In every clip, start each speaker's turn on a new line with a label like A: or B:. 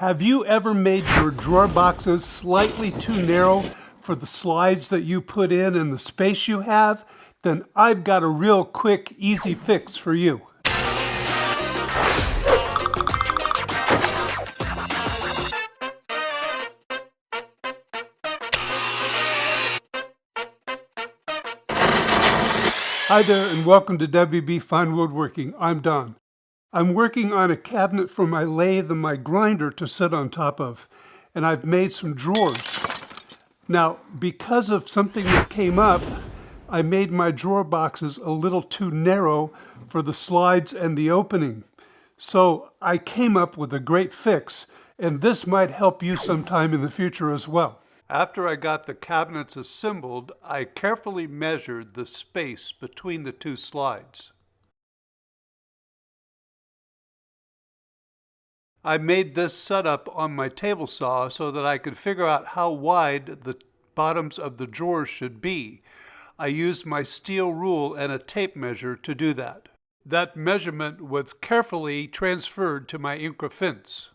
A: Have you ever made your drawer boxes slightly too narrow for the slides that you put in and the space you have? Then I've got a real quick, easy fix for you. Hi there and welcome to WB Fine Woodworking. I'm Don. I'm working on a cabinet for my lathe and my grinder to sit on top of, and I've made some drawers. Now, because of something that came up, I made my drawer boxes a little too narrow for the slides and the opening. So I came up with a great fix, and this might help you sometime in the future as well. After I got the cabinets assembled, I carefully measured the space between the two slides. I made this setup on my table saw so that I could figure out how wide the bottoms of the drawers should be. I used my steel rule and a tape measure to do that. That measurement was carefully transferred to my Incra fence.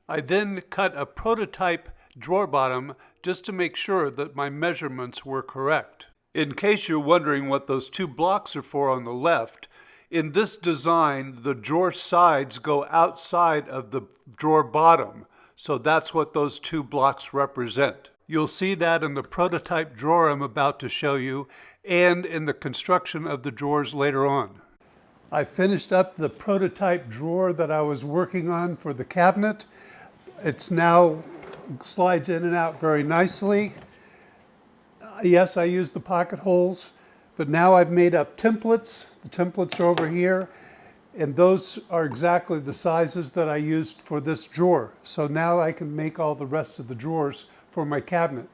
A: I then cut a prototype drawer bottom just to make sure that my measurements were correct. In case you're wondering what those two blocks are for on the left, in this design, the drawer sides go outside of the drawer bottom, so that's what those two blocks represent. You'll see that in the prototype drawer I'm about to show you, and in the construction of the drawers later on. I finished up the prototype drawer that I was working on for the cabinet. It's now slides in and out very nicely. Yes, I used the pocket holes, but now I've made up templates. The templates are over here, and those are exactly the sizes that I used for this drawer. So now I can make all the rest of the drawers for my cabinet.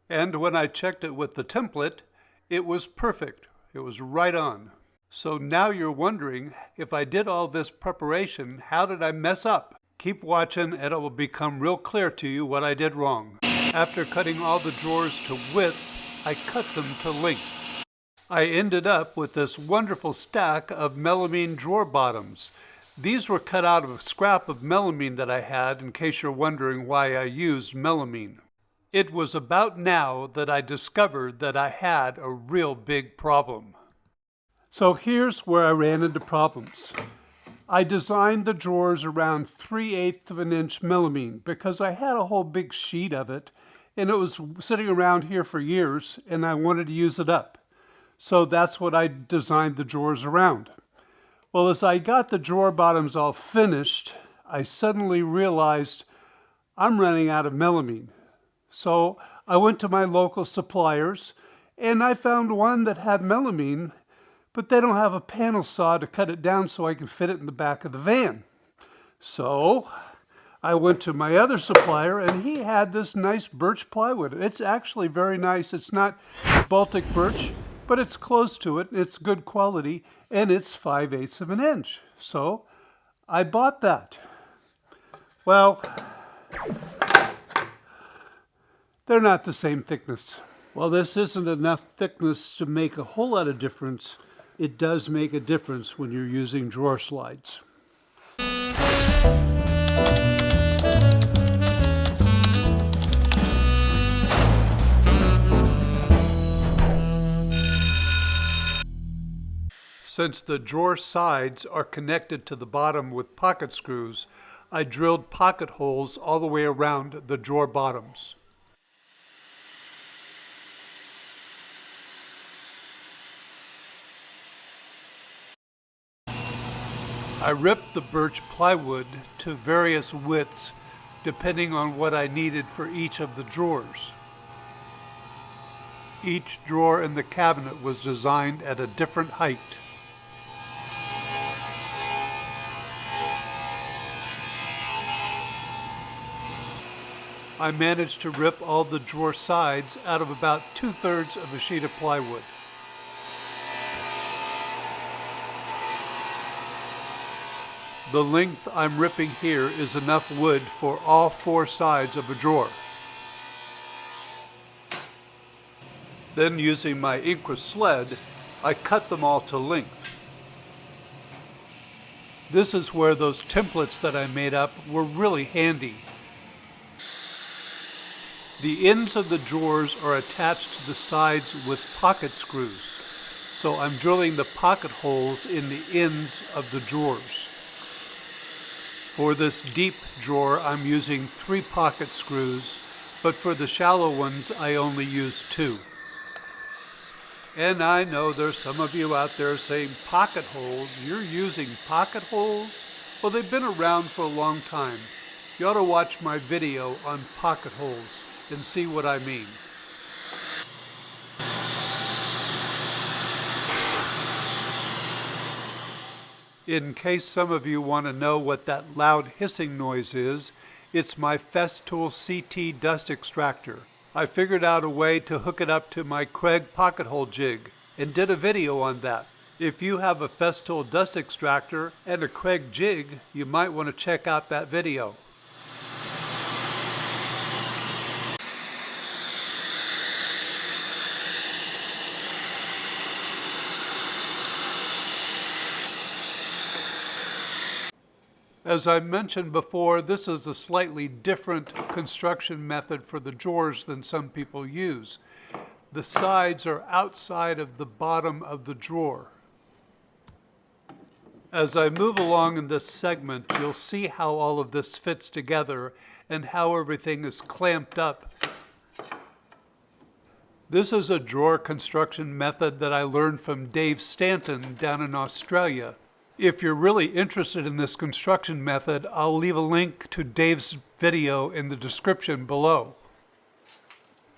A: And when I checked it with the template, it was perfect. It was right on. So now you're wondering, if I did all this preparation, how did I mess up? Keep watching and it will become real clear to you what I did wrong. After cutting all the drawers to width, I cut them to length. I ended up with this wonderful stack of melamine drawer bottoms. These were cut out of a scrap of melamine that I had, in case you're wondering why I used melamine. It was about now that I discovered that I had a real big problem. So here's where I ran into problems. I designed the drawers around 3/8 of an inch melamine because I had a whole big sheet of it and it was sitting around here for years and I wanted to use it up. So that's what I designed the drawers around. Well, as I got the drawer bottoms all finished, I suddenly realized I'm running out of melamine. So I went to my local suppliers and I found one that had melamine, but they don't have a panel saw to cut it down so I can fit it in the back of the van. So I went to my other supplier and he had this nice birch plywood. It's actually very nice. It's not Baltic birch, but it's close to it. It's good quality and it's 5/8 of an inch. So I bought that. Well, they're not the same thickness. Well, this isn't enough thickness to make a whole lot of difference. It does make a difference when you're using drawer slides. Since the drawer sides are connected to the bottom with pocket screws, I drilled pocket holes all the way around the drawer bottoms. I ripped the birch plywood to various widths depending on what I needed for each of the drawers. Each drawer in the cabinet was designed at a different height. I managed to rip all the drawer sides out of about 2/3 of a sheet of plywood. The length I'm ripping here is enough wood for all 4 sides of a drawer. Then using my Inqua sled, I cut them all to length. This is where those templates that I made up were really handy. The ends of the drawers are attached to the sides with pocket screws, so I'm drilling the pocket holes in the ends of the drawers. For this deep drawer, I'm using 3 pocket screws, but for the shallow ones, I only use 2. And I know there's some of you out there saying, pocket holes? You're using pocket holes? Well, they've been around for a long time. You ought to watch my video on pocket holes and see what I mean. In case some of you want to know what that loud hissing noise is, it's my Festool CT dust extractor. I figured out a way to hook it up to my Craig pocket hole jig and did a video on that. If you have a Festool dust extractor and a Craig jig, you might want to check out that video. As I mentioned before, this is a slightly different construction method for the drawers than some people use. The sides are outside of the bottom of the drawer. As I move along in this segment, you'll see how all of this fits together and how everything is clamped up. This is a drawer construction method that I learned from Dave Stanton down in Australia. If you're really interested in this construction method, I'll leave a link to Dave's video in the description below.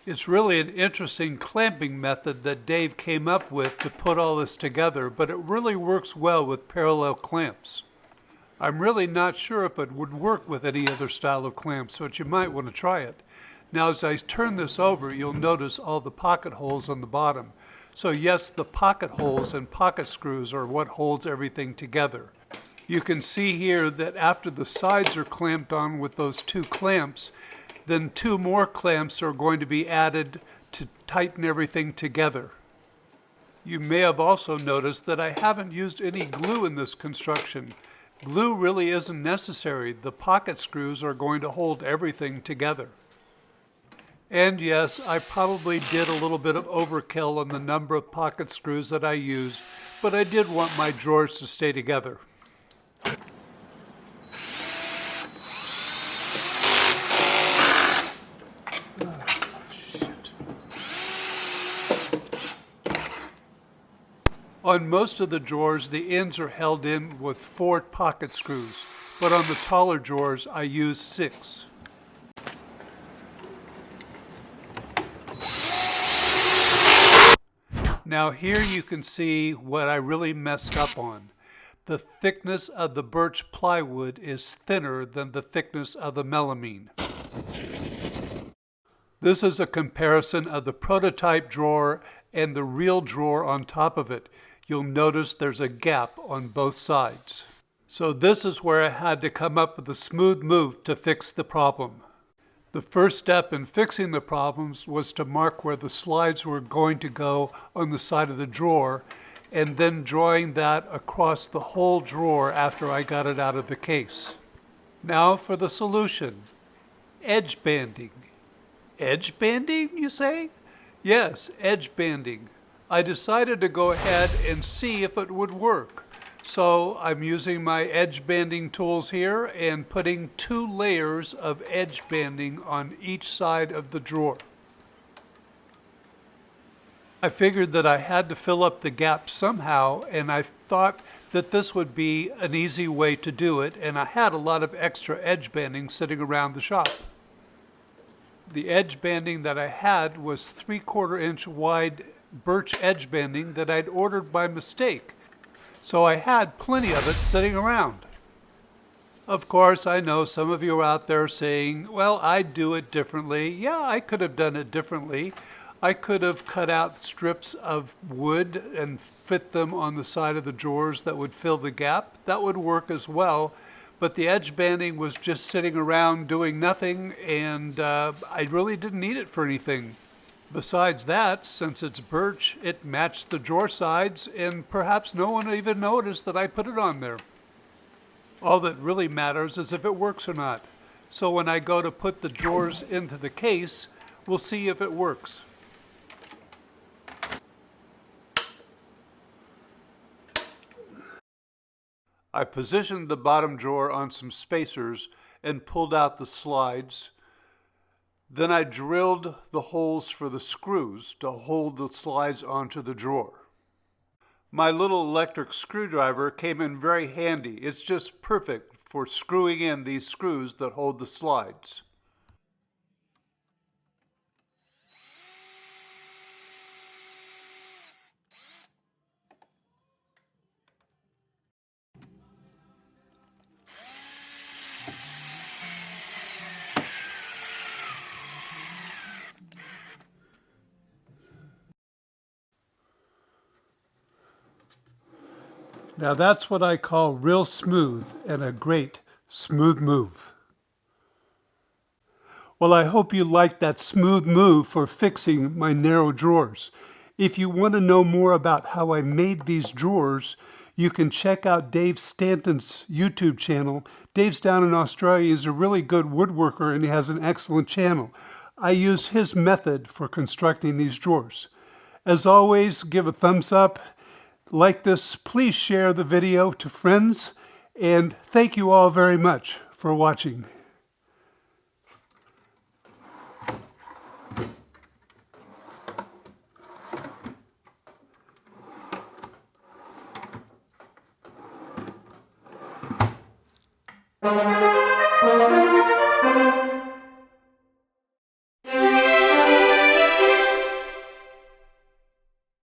A: It's really an interesting clamping method that Dave came up with to put all this together, but it really works well with parallel clamps. I'm really not sure if it would work with any other style of clamps, but you might want to try it. Now, as I turn this over, you'll notice all the pocket holes on the bottom. So yes, the pocket holes and pocket screws are what holds everything together. You can see here that after the sides are clamped on with those 2 clamps, then 2 more clamps are going to be added to tighten everything together. You may have also noticed that I haven't used any glue in this construction. Glue really isn't necessary. The pocket screws are going to hold everything together. And yes, I probably did a little bit of overkill on the number of pocket screws that I used, but I did want my drawers to stay together. On most of the drawers, the ends are held in with 4 pocket screws, but on the taller drawers, I use 6. Now here you can see what I really messed up on. The thickness of the birch plywood is thinner than the thickness of the melamine. This is a comparison of the prototype drawer and the real drawer on top of it. You'll notice there's a gap on both sides. So this is where I had to come up with a smooth move to fix the problem. The first step in fixing the problems was to mark where the slides were going to go on the side of the drawer, and then drawing that across the whole drawer after I got it out of the case. Now for the solution. Edge banding. Edge banding, you say? Yes, edge banding. I decided to go ahead and see if it would work. So I'm using my edge banding tools here and putting 2 layers of edge banding on each side of the drawer. I figured that I had to fill up the gap somehow, and I thought that this would be an easy way to do it, and I had a lot of extra edge banding sitting around the shop. The edge banding that I had was 3/4 inch wide birch edge banding that I'd ordered by mistake. So I had plenty of it sitting around. Of course, I know some of you are out there saying, well, I'd do it differently. Yeah, I could have done it differently. I could have cut out strips of wood and fit them on the side of the drawers that would fill the gap. That would work as well. but the edge banding was just sitting around doing nothing, and I really didn't need it for anything. Besides that, since it's birch, it matched the drawer sides, and perhaps no one even noticed that I put it on there. All that really matters is if it works or not. So when I go to put the drawers into the case, we'll see if it works. I positioned the bottom drawer on some spacers and pulled out the slides. Then I drilled the holes for the screws to hold the slides onto the drawer. My little electric screwdriver came in very handy. It's just perfect for screwing in these screws that hold the slides. Now that's what I call real smooth and a great smooth move. Well, I hope you liked that smooth move for fixing my narrow drawers. If you want to know more about how I made these drawers, you can check out Dave Stanton's YouTube channel. Dave's down in Australia. He's a really good woodworker and he has an excellent channel. I use his method for constructing these drawers. As always, give a thumbs up. Like this, please share the video to friends, and thank you all very much for watching.
B: Thank you.